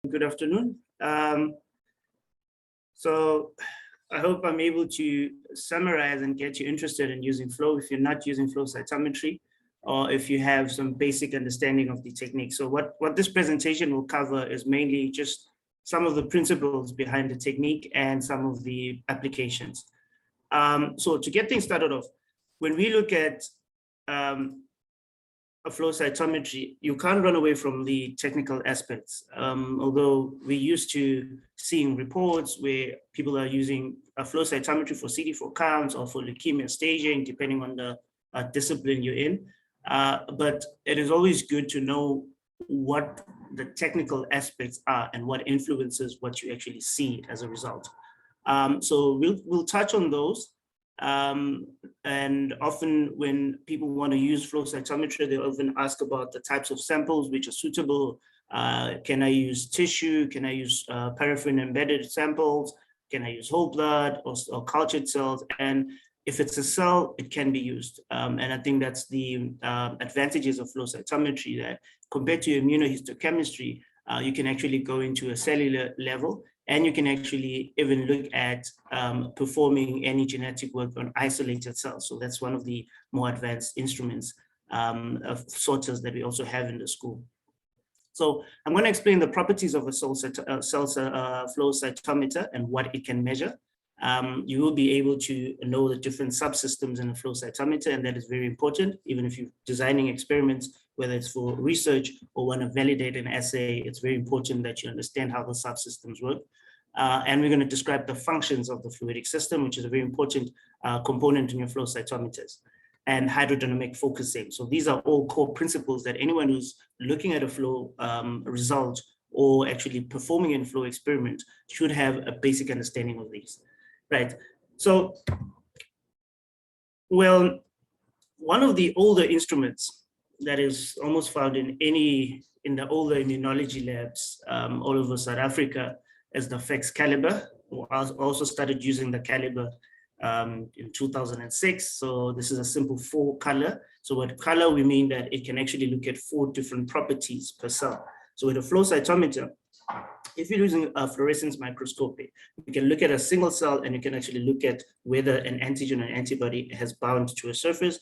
Good afternoon. So I hope I'm able to summarize and get you interested in using flow if you're not using flow cytometry, or if you have some basic understanding of the technique. So what this presentation will cover is mainly just some of the principles behind the technique and some of the applications. So to get things started off, when we look at a flow cytometry, you can't run away from the technical aspects. Although we're used to seeing reports where people are using a flow cytometry for CD4 counts or for leukemia staging, depending on the discipline you're in. But it is always good to know what the technical aspects are and what influences what you actually see as a result. So we'll touch on those. And often when people want to use flow cytometry, they often ask about the types of samples which are suitable. Can I use tissue? Can I use paraffin embedded samples? Can I use whole blood or cultured cells? And if it's a cell, it can be used. And I think that's the advantages of flow cytometry, that compared to immunohistochemistry, you can actually go into a cellular level, and you can actually even look at performing any genetic work on isolated cells. So that's one of the more advanced instruments of sorters that we also have in the school. So I'm going to explain the properties of a flow cytometer and what it can measure. You will be able to know the different subsystems in a flow cytometer, and that is very important. Even if you're designing experiments, whether it's for research or want to validate an assay, it's very important that you understand how the subsystems work. And we're going to describe the functions of the fluidic system, which is a very important component in your flow cytometers, and hydrodynamic focusing. So these are all core principles that anyone who's looking at a flow result or actually performing a flow experiment should have a basic understanding of these. Right. So, well, one of the older instruments that is almost found in the older immunology labs all over South Africa is the FEX caliber. I also started using the caliber in 2006. So this is a simple 4-color. So with color, we mean that it can actually look at 4 different properties per cell. So with a flow cytometer, if you're using a fluorescence microscopy, you can look at a single cell and you can actually look at whether an antigen or antibody has bound to a surface.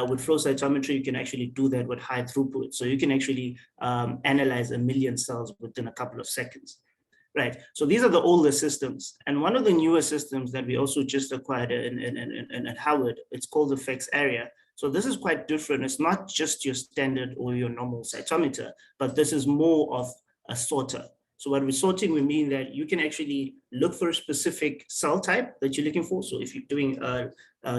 With flow cytometry, you can actually do that with high throughput. So you can actually analyze 1 million cells within a couple of seconds. Right, so these are the older systems. And one of the newer systems that we also just acquired at Howard, it's called the FEX area. So this is quite different. It's not just your standard or your normal cytometer, but this is more of a sorter. So when we're sorting, we mean that you can actually look for a specific cell type that you're looking for. So if you're doing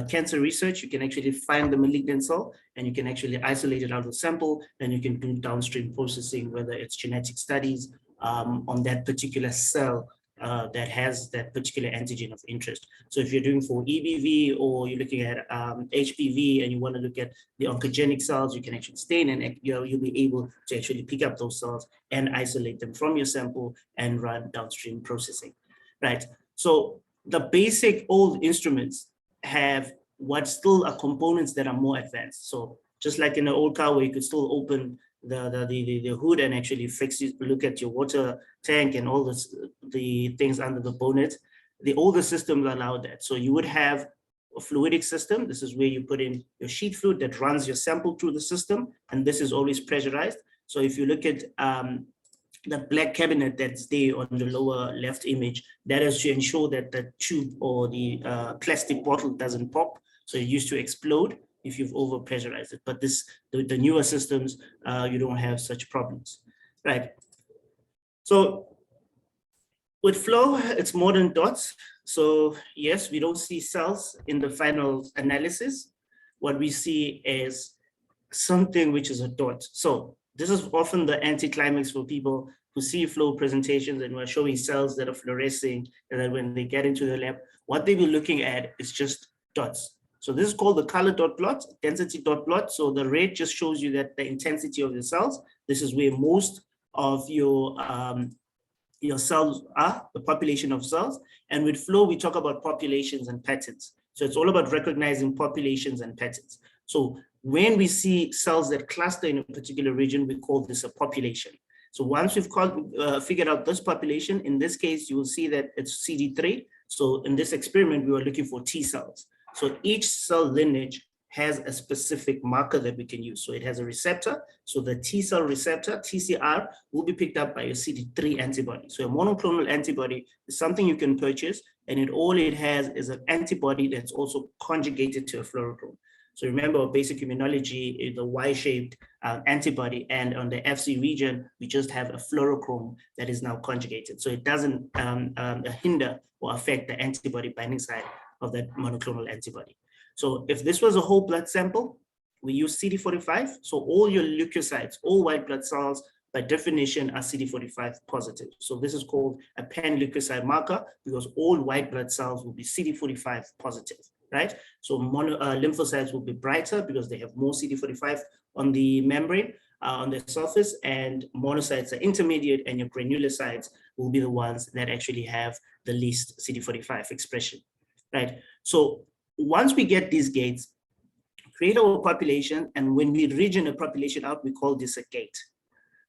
cancer research, you can actually find the malignant cell and you can actually isolate it out of the sample. Then you can do downstream processing, whether it's genetic studies on that particular cell that has that particular antigen of interest. So if you're doing for EBV or you're looking at HPV and you want to look at the oncogenic cells, you can actually stain and you'll be able to actually pick up those cells and isolate them from your sample and run downstream processing, right? So the basic old instruments have what still are components that are more advanced. So just like in an old car where you could still open the hood and actually look at your water tank and all the things under the bonnet. The older systems allow that. So you would have a fluidic system. This is where you put in your sheet fluid that runs your sample through the system, and this is always pressurized. So if you look at the black cabinet that's there on the lower left image, that is to ensure that the tube or the plastic bottle doesn't pop. So it used to explode if you've over pressurized it, but the newer systems, you don't have such problems, right? So with flow, it's more than dots. So yes, we don't see cells in the final analysis. What we see is something which is a dot. So this is often the anticlimax for people who see flow presentations and we're showing cells that are fluorescing, and then when they get into the lab, what they be looking at is just dots. So this is called the color dot plot, density dot plot. So the red just shows you that the intensity of the cells. This is where most of your cells are, the population of cells. And with flow, we talk about populations and patterns. So it's all about recognizing populations and patterns. So when we see cells that cluster in a particular region, we call this a population. So once we've figured out this population, in this case, you will see that it's CD3. So in this experiment, we were looking for T cells. So each cell lineage has a specific marker that we can use. So it has a receptor. So the T cell receptor, TCR, will be picked up by a CD3 antibody. So a monoclonal antibody is something you can purchase, and all it has is an antibody that's also conjugated to a fluorochrome. So remember, basic immunology is a Y-shaped antibody, and on the FC region, we just have a fluorochrome that is now conjugated. So it doesn't hinder or affect the antibody binding site of that monoclonal antibody. So if this was a whole blood sample, we use CD45. So all your leukocytes, all white blood cells, by definition, are CD45 positive. So this is called a pan-leukocyte marker because all white blood cells will be CD45 positive, right? So lymphocytes will be brighter because they have more CD45 on the membrane, on the surface, and monocytes are intermediate, and your granulocytes will be the ones that actually have the least CD45 expression, right? So once we get these gates, create our population, and when we region a population out, we call this a gate.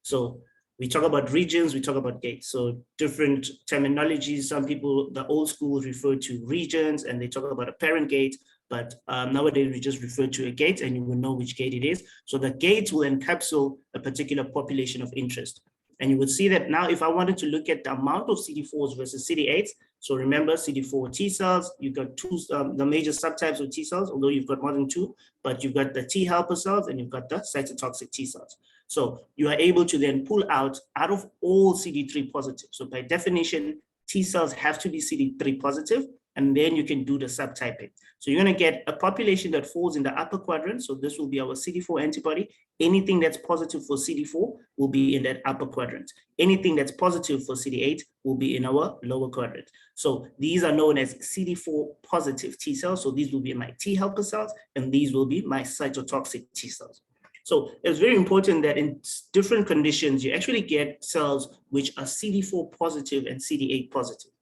So we talk about regions, we talk about gates. So different terminologies, some people, the old school refer to regions and they talk about a parent gate, but nowadays we just refer to a gate and you will know which gate it is. So the gate will encapsulate a particular population of interest. And you would see that now if I wanted to look at the amount of CD4s versus CD8s, so remember CD4 T cells, you've got the major subtypes of T cells, although you've got more than two, but you've got the T helper cells and you've got the cytotoxic T cells. So you are able to then pull out of all CD3 positive. So by definition, T cells have to be CD3 positive, and then you can do the subtyping. So you're going to get a population that falls in the upper quadrant. So this will be our CD4 antibody. Anything that's positive for CD4 will be in that upper quadrant. Anything that's positive for CD8 will be in our lower quadrant. So these are known as CD4 positive T cells. So these will be my T helper cells, and these will be my cytotoxic T cells. So it's very important that in different conditions, you actually get cells which are CD4 positive and CD8 positive,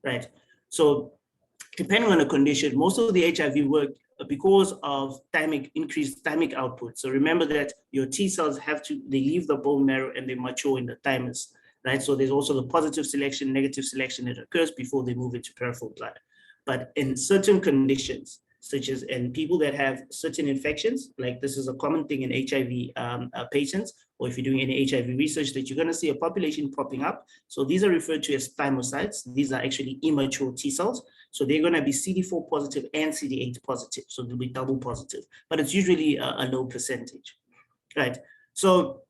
right? So depending on the condition, most of the HIV work because of increased thymic output. So remember that your T cells they leave the bone marrow and they mature in the thymus, right? So there's also the positive selection, negative selection that occurs before they move into peripheral blood. But in certain conditions, such as in people that have certain infections, like this is a common thing in HIV patients, or if you're doing any HIV research, that you're going to see a population popping up. So these are referred to as thymocytes. These are actually immature T cells. So they're going to be CD4 positive and CD8 positive. So they'll be double positive, but it's usually a low percentage, right? So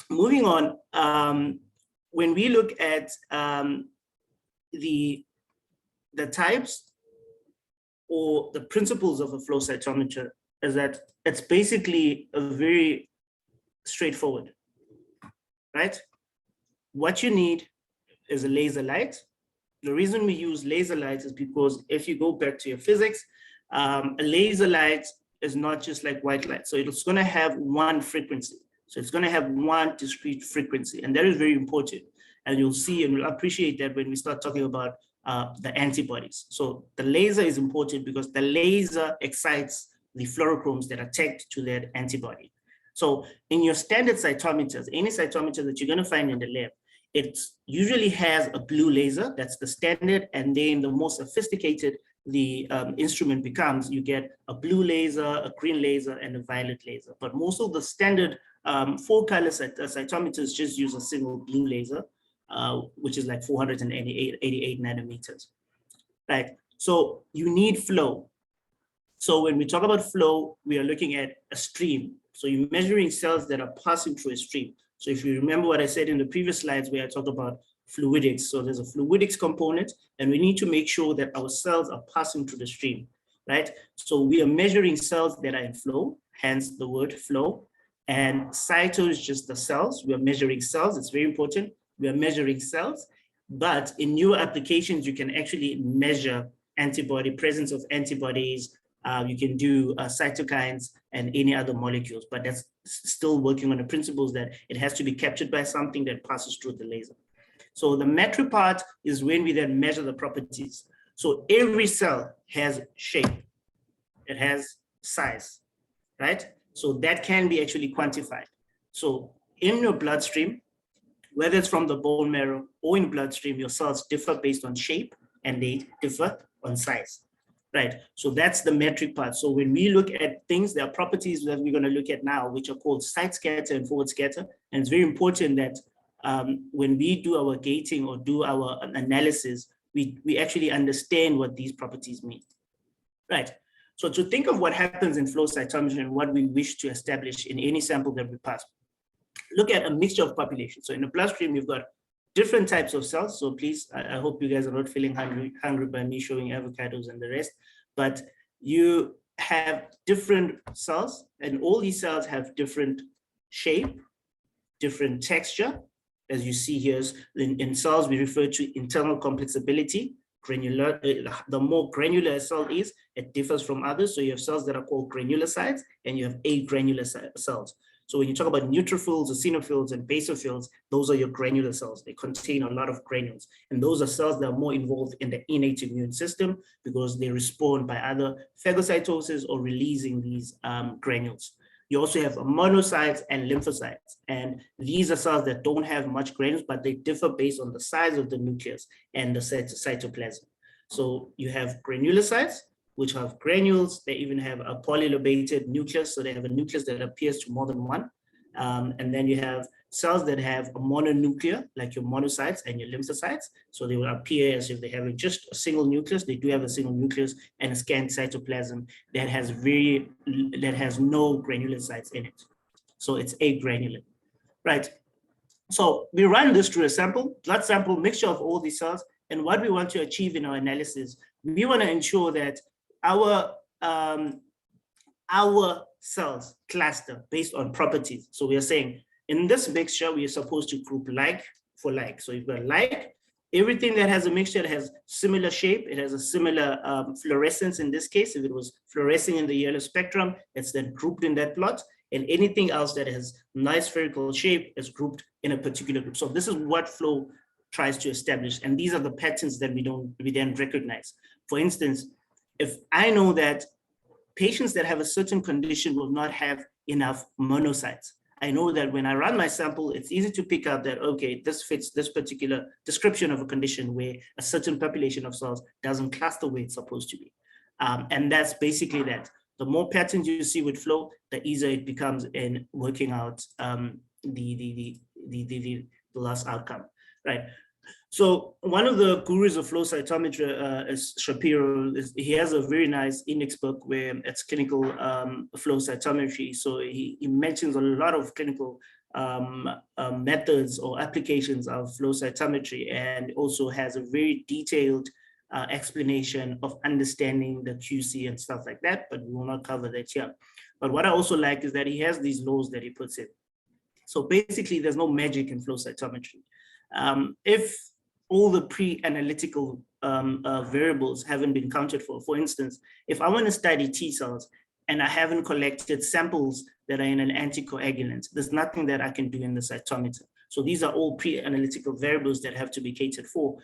moving on, when we look at the types or the principles of a flow cytometer, is that it's basically a very straightforward, right? What you need is a laser light. The reason we use laser lights is because if you go back to your physics, a laser light is not just like white light. So it's going to have one frequency. So it's going to have one discrete frequency, and that is very important. And you'll see and you'll appreciate that when we start talking about the antibodies. So the laser is important because the laser excites the fluorochromes that are tagged to that antibody. So in your standard cytometers, any cytometer that you're going to find in the lab, it usually has a blue laser, that's the standard, and then the more sophisticated the instrument becomes, you get a blue laser, a green laser, and a violet laser. But most of the standard 4-color cytometers just use a single blue laser, which is like 488 nanometers, right? So you need flow. So when we talk about flow, we are looking at a stream. So you're measuring cells that are passing through a stream. So if you remember what I said in the previous slides where I talked about fluidics, so there's a fluidics component, and we need to make sure that our cells are passing through the stream, right? So we are measuring cells that are in flow, hence the word flow. And cyto is just the cells. We are measuring cells, it's very important. We are measuring cells, but in newer applications, you can actually measure presence of antibodies. You can do cytokines and any other molecules, but that's still working on the principles that it has to be captured by something that passes through the laser. So the metric part is when we then measure the properties. So every cell has shape, it has size, right? So that can be actually quantified. So in your bloodstream, whether it's from the bone marrow or in bloodstream, your cells differ based on shape and they differ on size, right? So that's the metric part. So when we look at things, there are properties that we're going to look at now, which are called side scatter and forward scatter. And it's very important that when we do our gating or do our analysis, we actually understand what these properties mean, right? So to think of what happens in flow cytometry and what we wish to establish in any sample that we pass, look at a mixture of populations. So in the bloodstream, you've got different types of cells. So please, I hope you guys are not feeling hungry by me showing avocados and the rest, but you have different cells and all these cells have different shape, different texture. As you see here, in cells, we refer to internal complexability. Granular, the more granular a cell is, it differs from others. So you have cells that are called granulocytes and you have agranular cells. So when you talk about neutrophils, eosinophils, and basophils, those are your granular cells. They contain a lot of granules. And those are cells that are more involved in the innate immune system because they respond by either phagocytosis or releasing these granules. You also have monocytes and lymphocytes. And these are cells that don't have much granules, but they differ based on the size of the nucleus and the cytoplasm. So you have granulocytes, which have granules. They even have a polylobated nucleus. So they have a nucleus that appears to more than one. And then you have cells that have a mononuclear, like your monocytes and your lymphocytes. So they will appear as if they have just a single nucleus. They do have a single nucleus and a scant cytoplasm that has no granulocytes in it. So it's agranular, right? So we run this through a sample, blood sample, mixture of all these cells. And what we want to achieve in our analysis, we want to ensure that our cells cluster based on properties. So we are saying in this mixture, we are supposed to group like for like. So you've got like, everything that has a mixture that has similar shape, it has a similar fluorescence in this case. If it was fluorescing in the yellow spectrum, it's then grouped in that plot. And anything else that has nice spherical shape is grouped in a particular group. So this is what flow tries to establish. And these are the patterns that we then recognize. For instance, if I know that patients that have a certain condition will not have enough monocytes, I know that when I run my sample, it's easy to pick up that, okay, this fits this particular description of a condition where a certain population of cells doesn't cluster where it's supposed to be. And that's basically that. The more patterns you see with flow, the easier it becomes in working out the last outcome, right? So one of the gurus of flow cytometry is Shapiro. He has a very nice index book where it's clinical flow cytometry. So he mentions a lot of clinical methods or applications of flow cytometry, and also has a very detailed explanation of understanding the QC and stuff like that, but we will not cover that here. But what I also like is that he has these laws that he puts in. So basically, there's no magic in flow cytometry. If all the pre-analytical variables haven't been counted for instance, if I want to study T cells and I haven't collected samples that are in an anticoagulant, there's nothing that I can do in the cytometer. So these are all pre-analytical variables that have to be catered for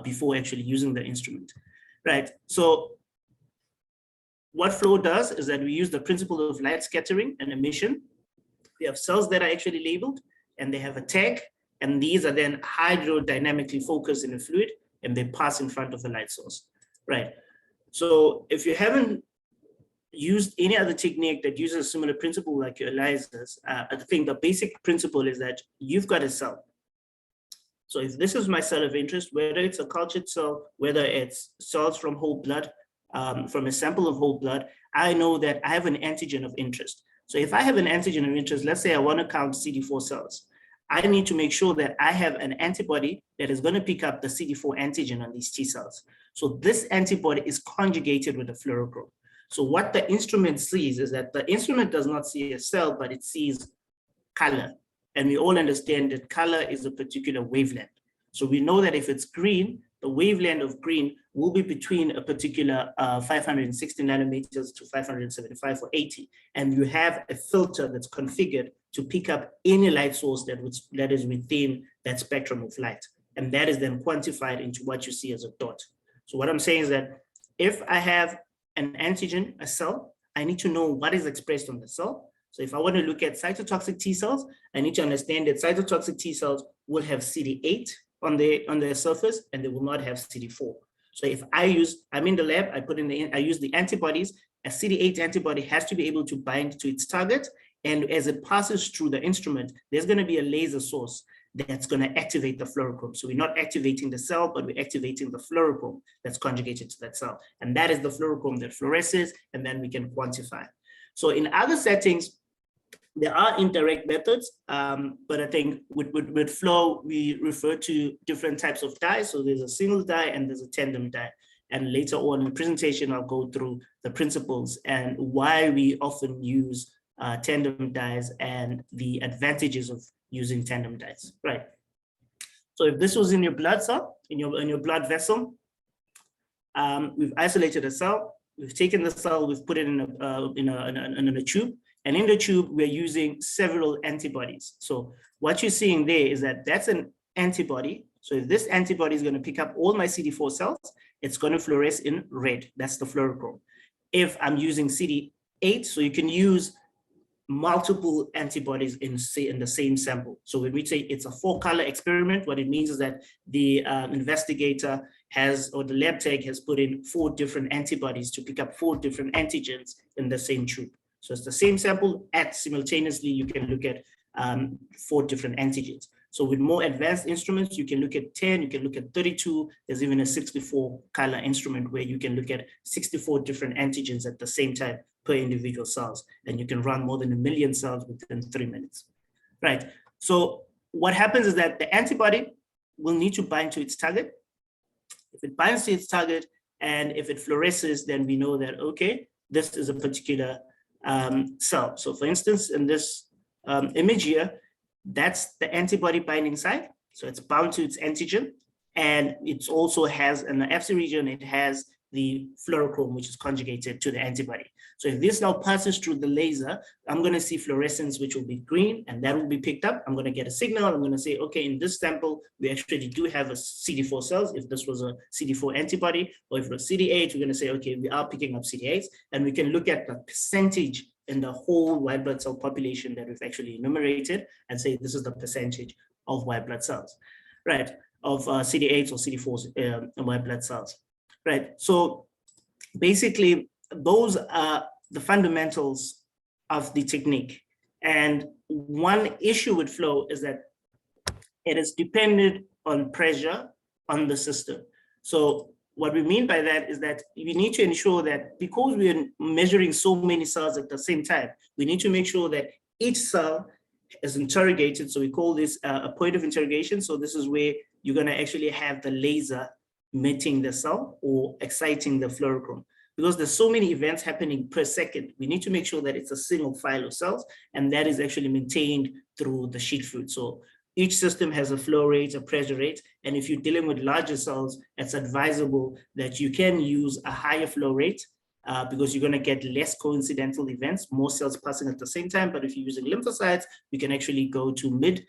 before actually using the instrument, right? So what flow does is that we use the principle of light scattering and emission. We have cells that are actually labeled and they have a tag, and these are then hydrodynamically focused in a fluid and they pass in front of the light source, right? So if you haven't used any other technique that uses a similar principle like your ELISAs, I think the basic principle is that you've got a cell. So if this is my cell of interest, whether it's a cultured cell, whether it's cells from whole blood, from a sample of whole blood, I know that I have an antigen of interest. So if I have an antigen of interest, let's say I want to count CD4 cells, I need to make sure that I have an antibody that is going to pick up the CD4 antigen on these T cells. So this antibody is conjugated with a fluorochrome. So what the instrument sees is that the instrument does not see a cell, but it sees color. And we all understand that color is a particular wavelength. So we know that if it's green, the wavelength of green will be between a particular 560 nanometers to 575 or 80. And you have a filter that's configured to pick up any light source that is within that spectrum of light. And that is then quantified into what you see as a dot. So what I'm saying is that if I have an antigen, a cell, I need to know what is expressed on the cell. So if I want to look at cytotoxic T cells, I need to understand that cytotoxic T cells will have CD8 on their surface, and they will not have CD4. So if I'm in the lab, I use the antibodies. A CD8 antibody has to be able to bind to its target, and as it passes through the instrument, there's going to be a laser source that's going to activate the fluorochrome. So we're not activating the cell, but we're activating the fluorochrome that's conjugated to that cell. And that is the fluorochrome that fluoresces, and then we can quantify. So in other settings, there are indirect methods, but I think with flow, we refer to different types of dyes. So there's a single dye and there's a tandem dye. And later on in the presentation, I'll go through the principles and why we often use tandem dyes and the advantages of using tandem dyes, right? So if this was in your blood cell, in your blood vessel, we've isolated a cell, we've taken the cell, we've put it in a tube, and in the tube, we're using several antibodies. So what you're seeing there is that that's an antibody. So if this antibody is going to pick up all my CD4 cells, it's going to fluoresce in red. That's the fluorochrome. If I'm using CD8, so you can use multiple antibodies in the same sample. So when we say it's a 4-color experiment, what it means is that the investigator or the lab tech has put in 4 different antibodies to pick up 4 different antigens in the same tube. So it's the same sample, simultaneously you can look at 4 different antigens. So with more advanced instruments, you can look at 10, you can look at 32, there's even a 64-color instrument where you can look at 64 different antigens at the same time per individual cells, and you can run more than 1 million cells within 3 minutes, right? So what happens is that the antibody will need to bind to its target. If it binds to its target and if it fluoresces, then we know that, okay, this is a particular cell. So for instance, in this image here, that's the antibody binding site. So it's bound to its antigen, and it also has in the Fc region, it has the fluorochrome, which is conjugated to the antibody. So if this now passes through the laser, I'm going to see fluorescence, which will be green, and that will be picked up. I'm going to get a signal. I'm going to say, okay, in this sample, we actually do have a CD4 cells. If this was a CD4 antibody, or if it was CD8, we're going to say, okay, we are picking up CD8s, and we can look at the percentage in the whole white blood cell population that we've actually enumerated and say this is the percentage of white blood cells, right? Of CD8s or CD4s white blood cells, right? So basically, those are the fundamentals of the technique. And one issue with flow is that it is dependent on pressure on the system. So what we mean by that is that we need to ensure that because we are measuring so many cells at the same time, we need to make sure that each cell is interrogated. So we call this a point of interrogation. So this is where you're going to actually have the laser meeting the cell or exciting the fluorochrome. Because there's so many events happening per second, we need to make sure that it's a single file of cells, and that is actually maintained through the sheet fluid. So each system has a flow rate, a pressure rate, and if you're dealing with larger cells, it's advisable that you can use a higher flow rate because you're going to get less coincidental events, more cells passing at the same time. But if you're using lymphocytes, you can actually go to mid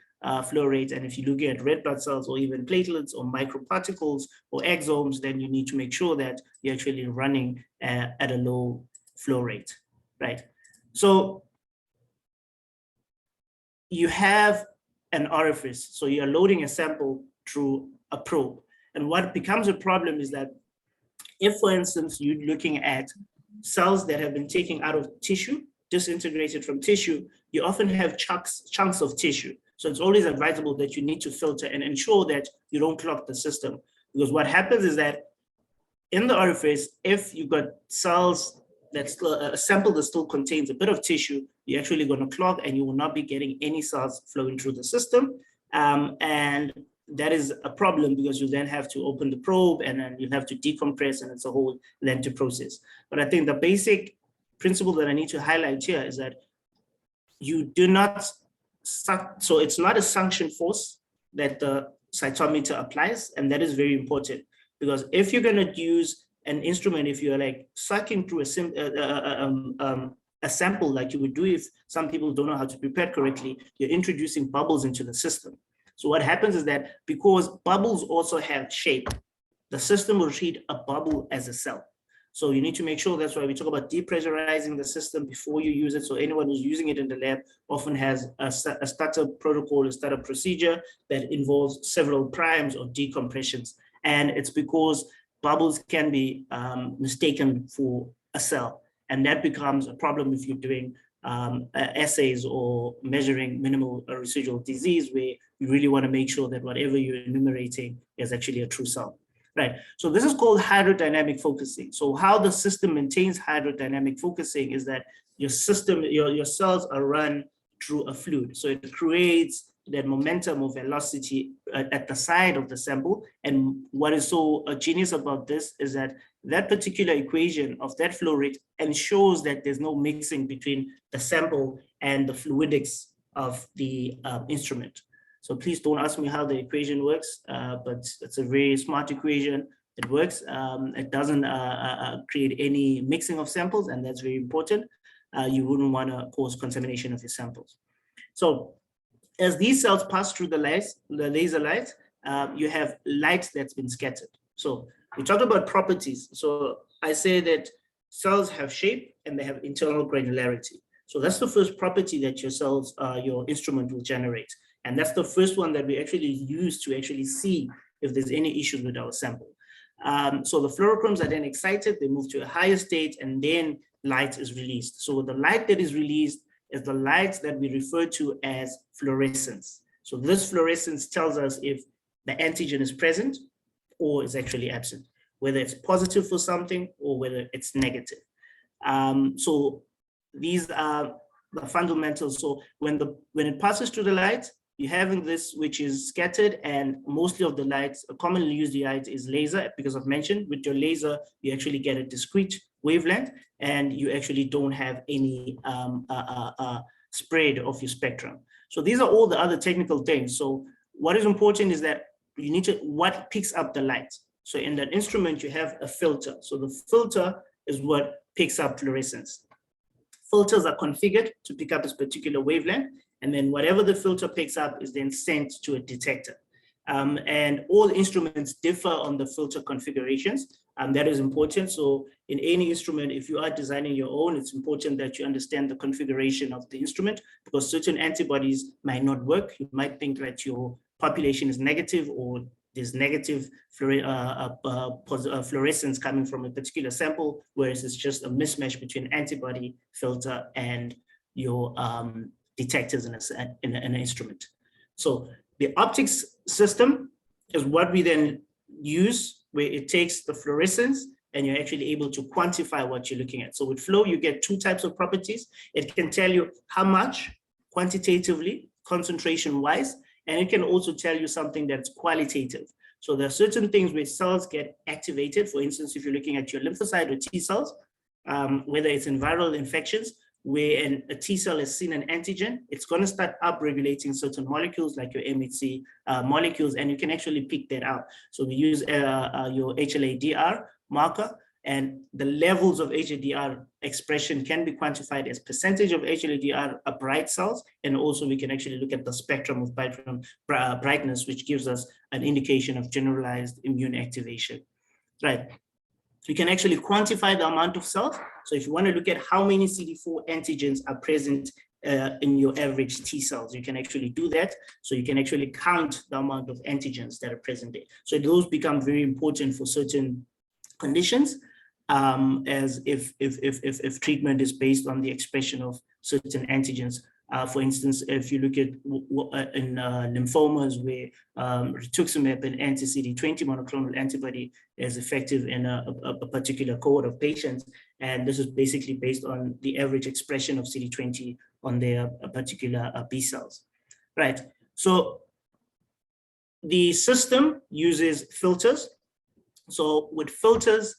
flow rate. And if you're looking at red blood cells or even platelets or microparticles or exomes, then you need to make sure that you're actually running at a low flow rate, right? So you have an orifice. So you're loading a sample through a probe. And what becomes a problem is that if, for instance, you're looking at cells that have been taken out of tissue, disintegrated from tissue, you often have chunks of tissue. So it's always advisable that you need to filter and ensure that you don't clog the system. Because what happens is that in the orifice, if you've got cells that's still a sample that still contains a bit of tissue, you're actually going to clog and you will not be getting any cells flowing through the system. And that is a problem because you then have to open the probe and then you have to decompress, and it's a whole lengthy process. But I think the basic principle that I need to highlight here is that you do not so it's not a suction force that the cytometer applies, and that is very important because if you're going to use an instrument, if you're like sucking through a sample like you would do if some people don't know how to prepare correctly, you're introducing bubbles into the system. So what happens is that because bubbles also have shape, the system will treat a bubble as a cell. So you need to make sure, that's why we talk about depressurizing the system before you use it. So anyone who's using it in the lab often has a startup protocol, a startup procedure that involves several primes or decompressions. And it's because bubbles can be mistaken for a cell. And that becomes a problem if you're doing assays or measuring minimal residual disease, where you really want to make sure that whatever you're enumerating is actually a true cell. Right, so this is called hydrodynamic focusing. So how the system maintains hydrodynamic focusing is that your system, your cells are run through a fluid. So it creates that momentum or velocity at the side of the sample. And what is so genius about this is that that particular equation of that flow rate ensures that there's no mixing between the sample and the fluidics of the instrument. So please don't ask me how the equation works, but it's a very smart equation. It works. It doesn't create any mixing of samples, and that's very important. You wouldn't want to cause contamination of your samples. So as these cells pass through the laser light, you have light that's been scattered. So we talked about properties. So I say that cells have shape and they have internal granularity. So that's the first property that your cells, your instrument will generate. And that's the first one that we actually use to actually see if there's any issues with our sample. So the fluorochromes are then excited, they move to a higher state, and then light is released. So the light that is released is the light that we refer to as fluorescence. So this fluorescence tells us if the antigen is present or is actually absent, whether it's positive for something or whether it's negative. So these are the fundamentals. So when it passes through the light, you're having this which is scattered, and mostly of the lights, commonly used light is laser, because I've mentioned with your laser, you actually get a discrete wavelength and you actually don't have any spread of your spectrum. So these are all the other technical things. So what is important is that you need to, what picks up the light. So in that instrument, you have a filter. So the filter is what picks up fluorescence. Filters are configured to pick up this particular wavelength, and then whatever the filter picks up is then sent to a detector. And all instruments differ on the filter configurations, and that is important. So in any instrument, if you are designing your own, it's important that you understand the configuration of the instrument, because certain antibodies might not work. You might think that your population is negative, or there's negative fluorescence coming from a particular sample, whereas it's just a mismatch between antibody, filter, and your detectors in an instrument. So the optics system is what we then use, where it takes the fluorescence and you're actually able to quantify what you're looking at. So with flow, you get two types of properties. It can tell you how much quantitatively, concentration-wise, and it can also tell you something that's qualitative. So there are certain things where cells get activated. For instance, if you're looking at your lymphocyte or T cells, whether it's in viral infections, where a T cell has seen an antigen, it's going to start upregulating certain molecules like your MHC molecules, and you can actually pick that out. So we use your HLA-DR marker, and the levels of HLA-DR expression can be quantified as percentage of HLA-DR bright cells, and also we can actually look at the spectrum of brightness, which gives us an indication of generalized immune activation, right? You can actually quantify the amount of cells. So if you want to look at how many CD4 antigens are present in your average T cells, you can actually do that. So you can actually count the amount of antigens that are present there. So those become very important for certain conditions, as if treatment is based on the expression of certain antigens. For instance, if you look at in lymphomas where rituximab, an anti-CD20 monoclonal antibody, is effective in a particular cohort of patients, and this is basically based on the average expression of CD20 on their particular B cells, right? So the system uses filters. So with filters,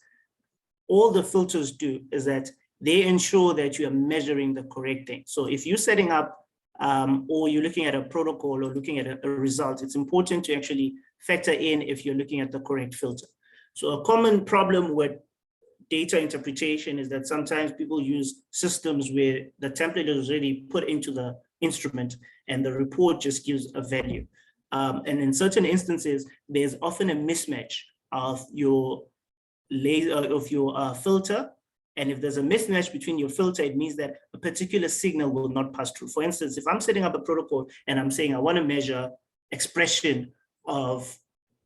all the filters do is that they ensure that you are measuring the correct thing. So if you're setting up or you're looking at a protocol or looking at a result, it's important to actually factor in if you're looking at the correct filter. So a common problem with data interpretation is that sometimes people use systems where the template is already put into the instrument and the report just gives a value. And in certain instances, there's often a mismatch of your filter. And if there's a mismatch between your filter, it means that a particular signal will not pass through. For instance, if I'm setting up a protocol and I'm saying I want to measure expression of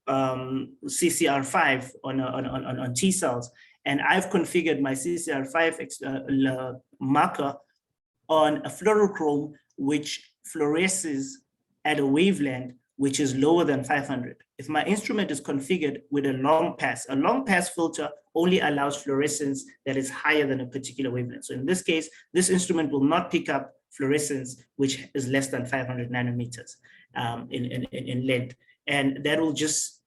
CCR5 on T cells, and I've configured my CCR5 marker on a fluorochrome which fluoresces at a wavelength which is lower than 500. If my instrument is configured with a long pass filter only allows fluorescence that is higher than a particular wavelength. So in this case, this instrument will not pick up fluorescence which is less than 500 nanometers in length. And that will just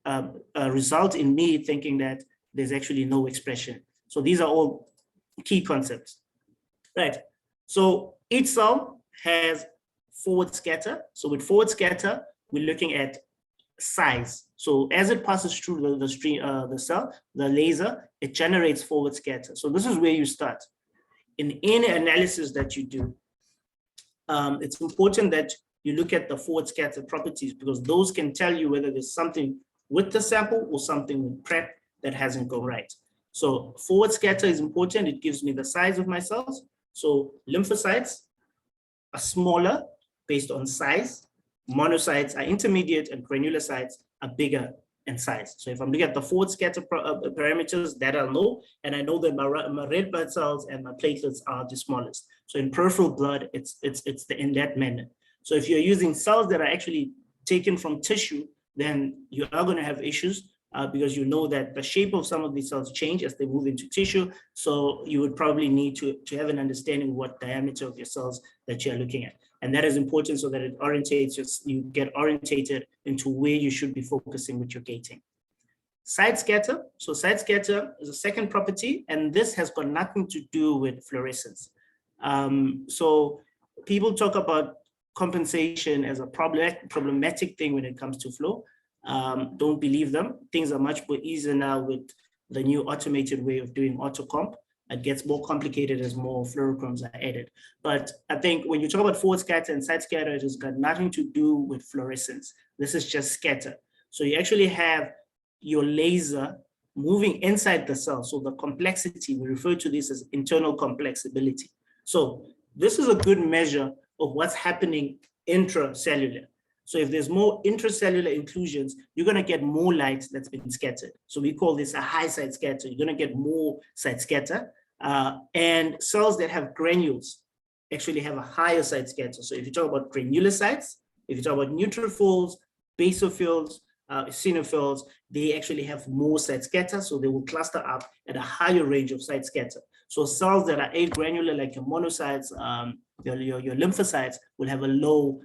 result in me thinking that there's actually no expression. So these are all key concepts, right? So each cell has forward scatter. So with forward scatter, we're looking at size. So as it passes through the cell, the laser, it generates forward scatter. So this is where you start. In any analysis that you do, it's important that you look at the forward scatter properties because those can tell you whether there's something with the sample or something with prep that hasn't gone right. So forward scatter is important. It gives me the size of my cells. So lymphocytes are smaller based on size. Monocytes are intermediate and granulocytes are bigger in size. So if I'm looking at the forward scatter parameters that I'll know, and I know that my red blood cells and my platelets are the smallest. So in peripheral blood, it's in that manner. So if you're using cells that are actually taken from tissue, then you are going to have issues because you know that the shape of some of these cells change as they move into tissue. So you would probably need to have an understanding of what diameter of your cells that you're looking at. And that is important so that it orientates, you get orientated into where you should be focusing with your gating. Side scatter. So side scatter is a second property, and this has got nothing to do with fluorescence. So people talk about compensation as a problematic thing when it comes to flow. Don't believe them. Things are much more easier now with the new automated way of doing autocomp. It gets more complicated as more fluorochromes are added. But I think when you talk about forward scatter and side scatter, it has got nothing to do with fluorescence. This is just scatter. So you actually have your laser moving inside the cell. So the complexity, we refer to this as internal complexability. So this is a good measure of what's happening intracellular. So if there's more intracellular inclusions, you're going to get more light that's been scattered. So we call this a high side scatter. You're going to get more side scatter. And cells that have granules actually have a higher side scatter. So if you talk about granulocytes, if you talk about neutrophils, basophils, eosinophils, they actually have more side scatter. So they will cluster up at a higher range of side scatter. So cells that are agranular, like your monocytes, your lymphocytes, will have a low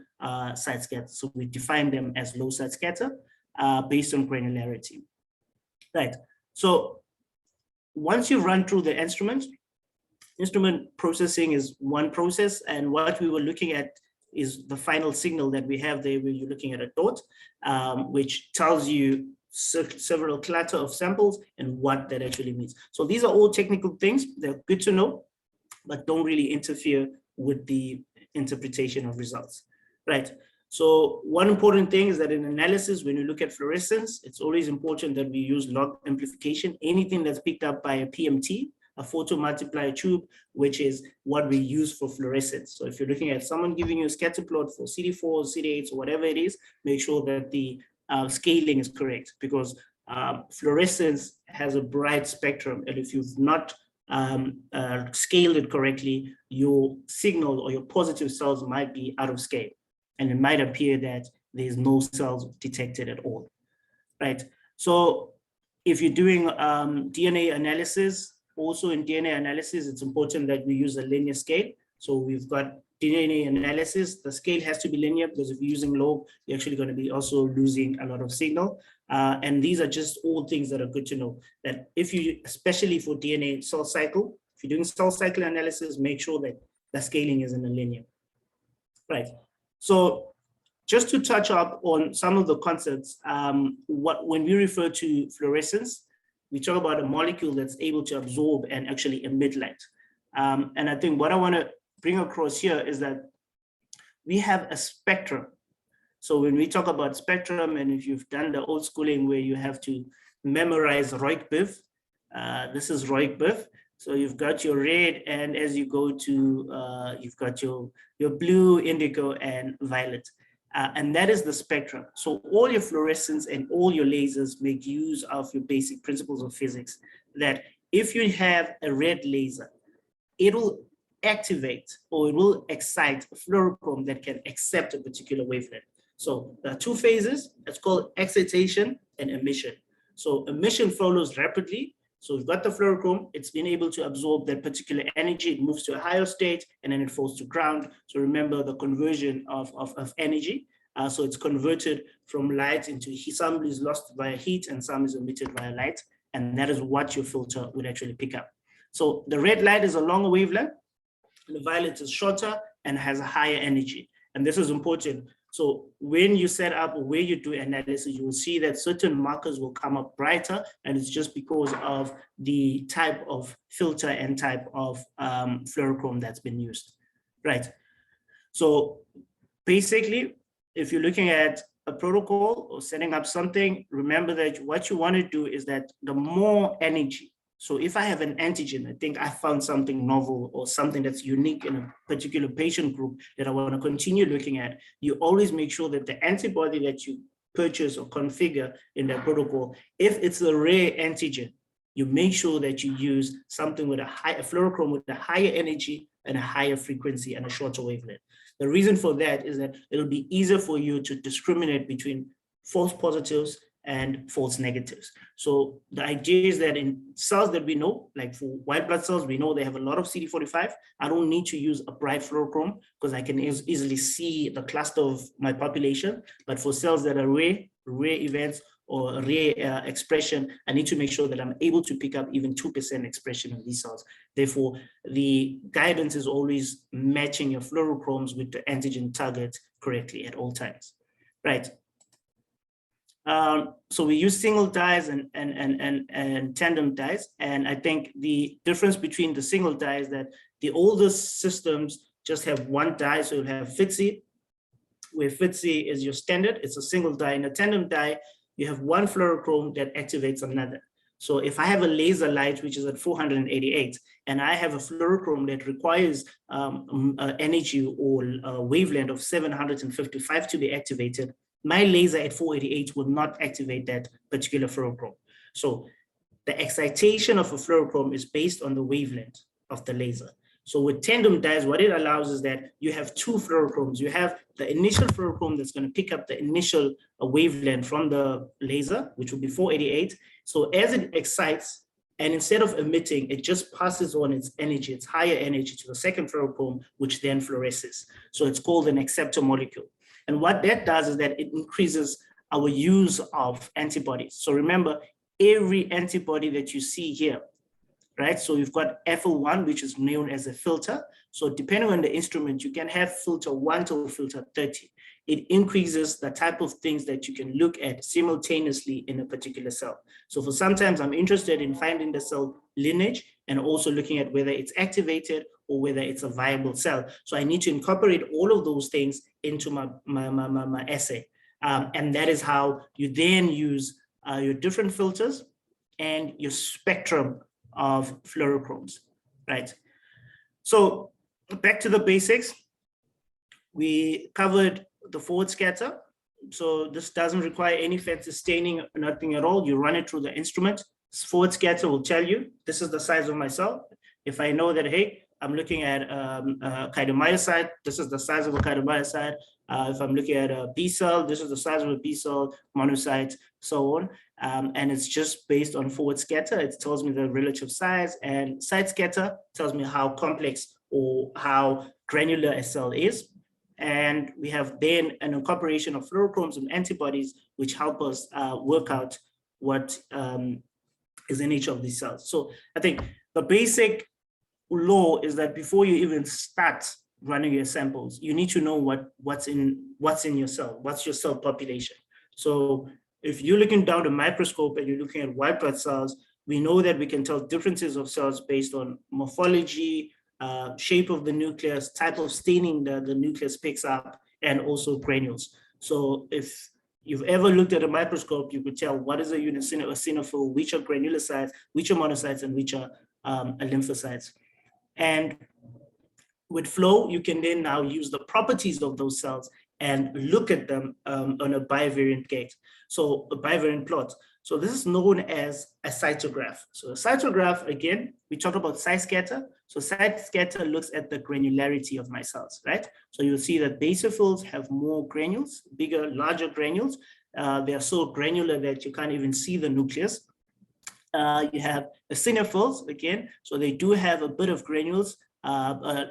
side scatter. So we define them as low side scatter based on granularity. Right. So once you run through the instrument processing is one process, and what we were looking at is the final signal that we have there, where you're looking at a dot, which tells you several clutter of samples and what that actually means. So these are all technical things. They're good to know, but don't really interfere with the interpretation of results, right? So one important thing is that in analysis, when you look at fluorescence, it's always important that we use log amplification. Anything that's picked up by a PMT, a photomultiplier tube, which is what we use for fluorescence. So if you're looking at someone giving you a scatter plot for CD4, CD8, or whatever it is, make sure that the scaling is correct, because fluorescence has a bright spectrum, and if you've not scaled it correctly, your signal or your positive cells might be out of scale, and it might appear that there's no cells detected at all, right? So if you're doing DNA analysis, also in DNA analysis, it's important that we use a linear scale. So we've got DNA analysis, the scale has to be linear, because if you're using log, you're actually going to be also losing a lot of signal. And these are just all things that are good to know, that if you, especially for DNA cell cycle, if you're doing cell cycle analysis, make sure that the scaling is in a linear, right? So just to touch up on some of the concepts, when we refer to fluorescence, we talk about a molecule that's able to absorb and actually emit light. And I think what I want to bring across here is that we have a spectrum. So when we talk about spectrum, and if you've done the old schooling where you have to memorize Roig-Biv, This is Roy Biff. So you've got your red, and as you go to, you've got your blue, indigo, and violet. And that is the spectrum. So all your fluorescents and all your lasers make use of your basic principles of physics, that if you have a red laser, it'll activate or it will excite a fluorochrome that can accept a particular wavelength. So there are two phases. It's called excitation and emission. So emission follows rapidly. So we've got the fluorochrome, it's been able to absorb that particular energy, it moves to a higher state, and then it falls to ground. So remember the conversion of energy. So it's converted from light into, some is lost via heat and some is emitted via light. And that is what your filter would actually pick up. So the red light is a longer wavelength, the violet is shorter and has a higher energy. And this is important. So when you set up or where you do analysis, you will see that certain markers will come up brighter, and it's just because of the type of filter and type of fluorochrome that's been used, right? So basically, if you're looking at a protocol or setting up something, remember that what you want to do is that the more energy. So if I have an antigen, I think I found something novel or something that's unique in a particular patient group that I want to continue looking at, you always make sure that the antibody that you purchase or configure in that protocol, if it's a rare antigen, you make sure that you use something with a fluorochrome with a higher energy and a higher frequency and a shorter wavelength. The reason for that is that it'll be easier for you to discriminate between false positives and false negatives. So the idea is that in cells that we know, like for white blood cells, we know they have a lot of CD45. I don't need to use a bright fluorochrome because I can easily see the cluster of my population. But for cells that are rare events or rare expression, I need to make sure that I'm able to pick up even 2% expression of these cells. Therefore, the guidance is always matching your fluorochromes with the antigen target correctly at all times, right? So we use single dyes and tandem dyes. And I think the difference between the single dye is that the older systems just have one dye. So you'll have FTSE, where FTSE is your standard. It's a single dye. In a tandem dye, you have one fluorochrome that activates another. So if I have a laser light, which is at 488, and I have a fluorochrome that requires energy or a wavelength of 755 to be activated, my laser at 488 will not activate that particular fluorochrome. So the excitation of a fluorochrome is based on the wavelength of the laser. So with tandem dyes, what it allows is that you have two fluorochromes. You have the initial fluorochrome that's going to pick up the initial wavelength from the laser, which will be 488. So as it excites, and instead of emitting, it just passes on its energy, its higher energy, to the second fluorochrome, which then fluoresces. So it's called an acceptor molecule. And what that does is that it increases our use of antibodies. So remember, every antibody that you see here, right? So you've got FL1, which is known as a filter. So depending on the instrument, you can have filter 1 to filter 30. It increases the type of things that you can look at simultaneously in a particular cell. So for sometimes I'm interested in finding the cell lineage and also looking at whether it's activated or whether it's a viable cell. So I need to incorporate all of those things into my assay. And that is how you then use your different filters and your spectrum of fluorochromes, right? So back to the basics. We covered the forward scatter. So this doesn't require any fancy staining, nothing at all. You run it through the instrument. Forward scatter will tell you, this is the size of my cell. If I know that, hey, I'm looking at chitomyocyte, this is the size of a chitomyocyte. If I'm looking at a B cell, this is the size of a B cell, monocyte, so on. And it's just based on forward scatter. It tells me the relative size, and side scatter tells me how complex or how granular a cell is. And we have then an incorporation of fluorochromes and antibodies, which help us work out what is in each of these cells. So I think the basic law is that before you even start running your samples, you need to know what's in your cell, what's your cell population. So if you're looking down the microscope and you're looking at white blood cells, we know that we can tell differences of cells based on morphology, shape of the nucleus, type of staining that the nucleus picks up, and also granules. So if you've ever looked at a microscope, you could tell what is a eosinophil, which are granulocytes, which are monocytes, and which are lymphocytes. And with flow, you can then now use the properties of those cells and look at them on a bivariant gate. So a bivariant plot. So this is known as a cytograph. So a cytograph, again, we talk about site scatter. So site scatter looks at the granularity of my cells, right? So you'll see that basophils have more granules, bigger, larger granules. They are so granular that you can't even see the nucleus. You have eosinophils, again, so they do have a bit of granules,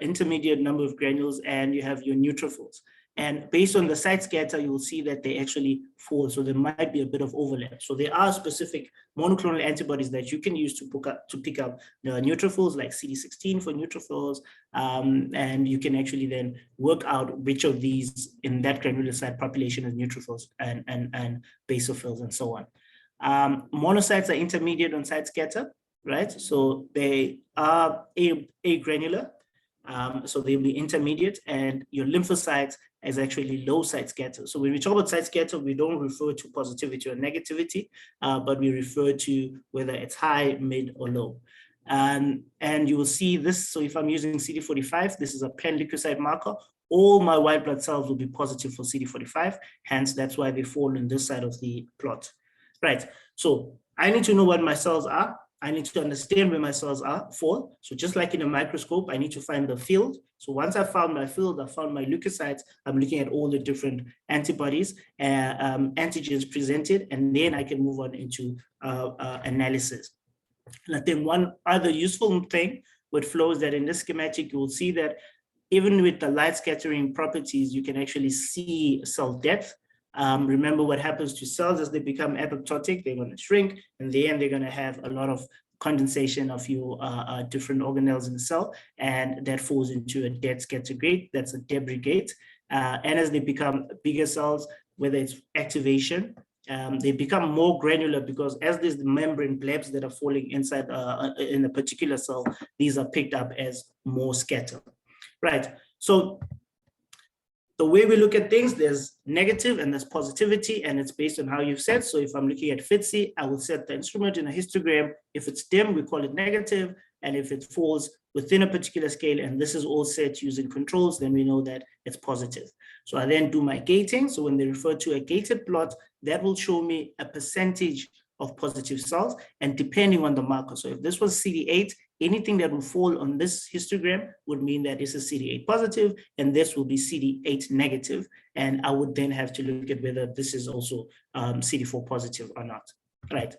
intermediate number of granules, and you have your neutrophils. And based on the site scatter, you will see that they actually fall. So there might be a bit of overlap. So there are specific monoclonal antibodies that you can use to pick up the neutrophils, like CD16 for neutrophils. And you can actually then work out which of these in that granulocyte population is neutrophils and basophils and so on. Monocytes are intermediate on site scatter, right? So they are agranular. So they'll be intermediate, and your lymphocytes is actually low site scatter. So when we talk about site scatter, we don't refer to positivity or negativity, but we refer to whether it's high, mid, or low. And you will see this. So if I'm using CD45, this is a pan-leukocyte marker. All my white blood cells will be positive for CD45. Hence, that's why they fall on this side of the plot. Right. So I need to know what my cells are. I need to understand where my cells fall. So just like in a microscope, I need to find the field. So once I found my field, I found my leukocytes, I'm looking at all the different antibodies, antigens presented, and then I can move on into analysis. And I think one other useful thing with flow is that in this schematic, you will see that even with the light scattering properties, you can actually see cell depth. Remember what happens to cells as they become apoptotic, they're going to shrink, and then they're going to have a lot of condensation of your different organelles in the cell, and that falls into a dead scatter gate. That's a debris gate. And as they become bigger cells, whether it's activation, they become more granular, because as there's the membrane blebs that are falling inside in a particular cell, these are picked up as more scatter. Right. So the way we look at things, there's negative and there's positivity, and it's based on how you've set. So if I'm looking at FITSI, I will set the instrument in a histogram. If it's dim, we call it negative. And if it falls within a particular scale, and this is all set using controls, then we know that it's positive. So I then do my gating. So when they refer to a gated plot, that will show me a percentage of positive cells, and depending on the marker. So if this was CD8, anything that will fall on this histogram would mean that this is CD8 positive, and this will be CD8 negative. And I would then have to look at whether this is also CD4 positive or not, right?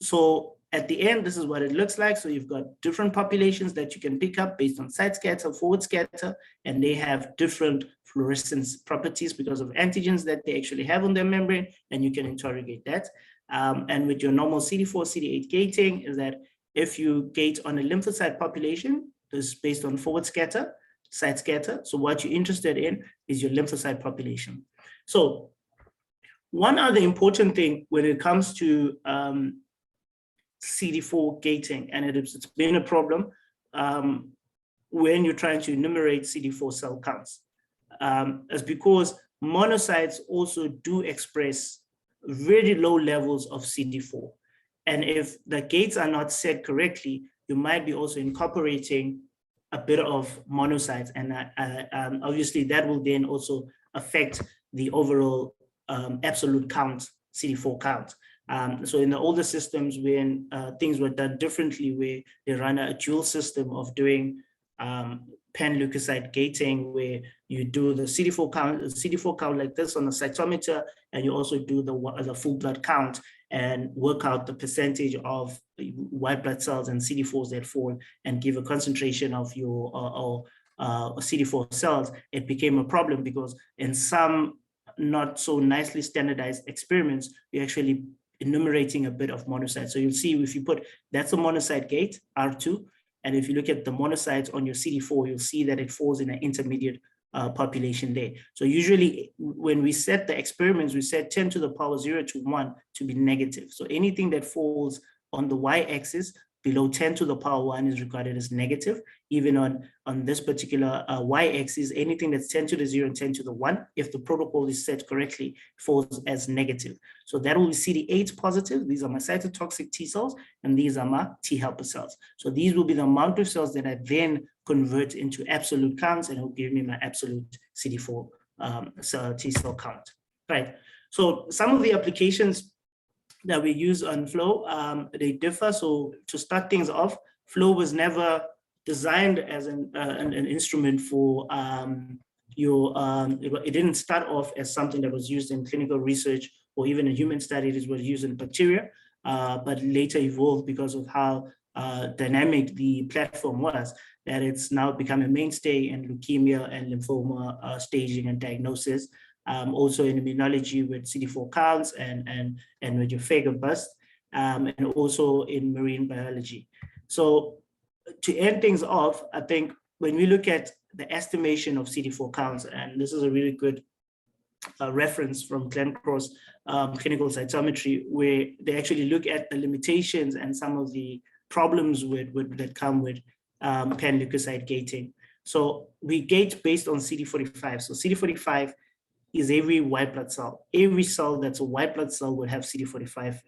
So at the end, this is what it looks like. So you've got different populations that you can pick up based on side scatter, forward scatter, and they have different fluorescence properties because of antigens that they actually have on their membrane, and you can interrogate that. And with your normal CD4, CD8 gating is that if you gate on a lymphocyte population, this is based on forward scatter, side scatter. So what you're interested in is your lymphocyte population. So one other important thing when it comes to CD4 gating, and it's been a problem when you're trying to enumerate CD4 cell counts, is because monocytes also do express very low levels of CD4. And if the gates are not set correctly, you might be also incorporating a bit of monocytes. And obviously that will then also affect the overall absolute count, CD4 count. So in the older systems, when things were done differently, where they run a dual system of doing pan-leukocyte gating, where you do the CD4 count like this on the cytometer, and you also do the full blood count and work out the percentage of white blood cells and CD4s that fall, and give a concentration of your CD4 cells. It became a problem because in some not so nicely standardized experiments, you're actually enumerating a bit of monocytes. So you'll see if you put, that's a monocyte gate, R2, and if you look at the monocytes on your CD4, you'll see that it falls in an intermediate population there. So usually when we set the experiments, we set 10 to the power 0 to 1 to be negative. So anything that falls on the y-axis below 10 to the power 1 is regarded as negative. Even on this particular y-axis, anything that's 10 to the 0 and 10 to the 1, if the protocol is set correctly, falls as negative. So that will be CD8 positive. These are my cytotoxic T cells, and these are my T helper cells. So these will be the amount of cells that I then convert into absolute counts, and it will give me my absolute CD4 T cell count. Right. So some of the applications that we use on Flow, they differ. So to start things off, Flow was never designed as an instrument for it didn't start off as something that was used in clinical research or even in human studies. It was used in bacteria, but later evolved because of how dynamic the platform was, that it's now become a mainstay in leukemia and lymphoma staging and diagnosis. Also in immunology with CD4 counts and with your phagocytes, and also in marine biology. So to end things off, I think when we look at the estimation of CD4 counts, and this is a really good reference from Glenn Cross clinical cytometry, where they actually look at the limitations and some of the problems that come with pan-leukocyte gating. So we gate based on CD45. So CD45 is every white blood cell. Every cell that's a white blood cell will have CD45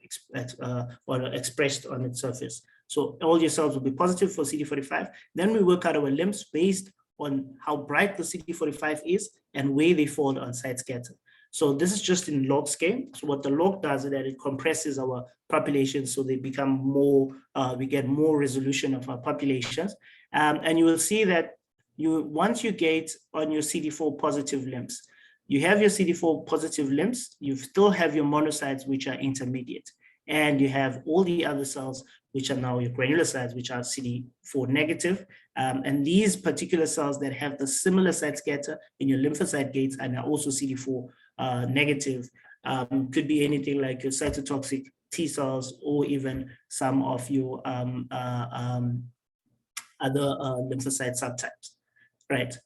expressed on its surface. So all your cells will be positive for CD45. Then we work out our LIMS based on how bright the CD45 is and where they fall on site scatter. So this is just in log scale. So what the log does is that it compresses our populations so they become more, we get more resolution of our populations. And you will see that once you gate on your CD4 positive LIMS, you have your CD4 positive LIMS, you still have your monocytes, which are intermediate, and you have all the other cells, which are now your granulocytes, which are CD4 negative. And these particular cells that have the similar site scatter in your lymphocyte gates and are also CD4 negative, could be anything like your cytotoxic T cells or even some of your other lymphocyte subtypes, right?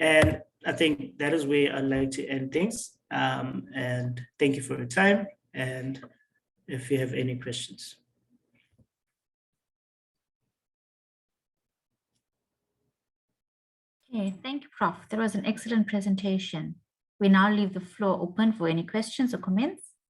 And I think that is where I'd like to end things. And thank you for your time. And if you have any questions. Okay, thank you, Prof. That was an excellent presentation. We now leave the floor open for any questions or comments.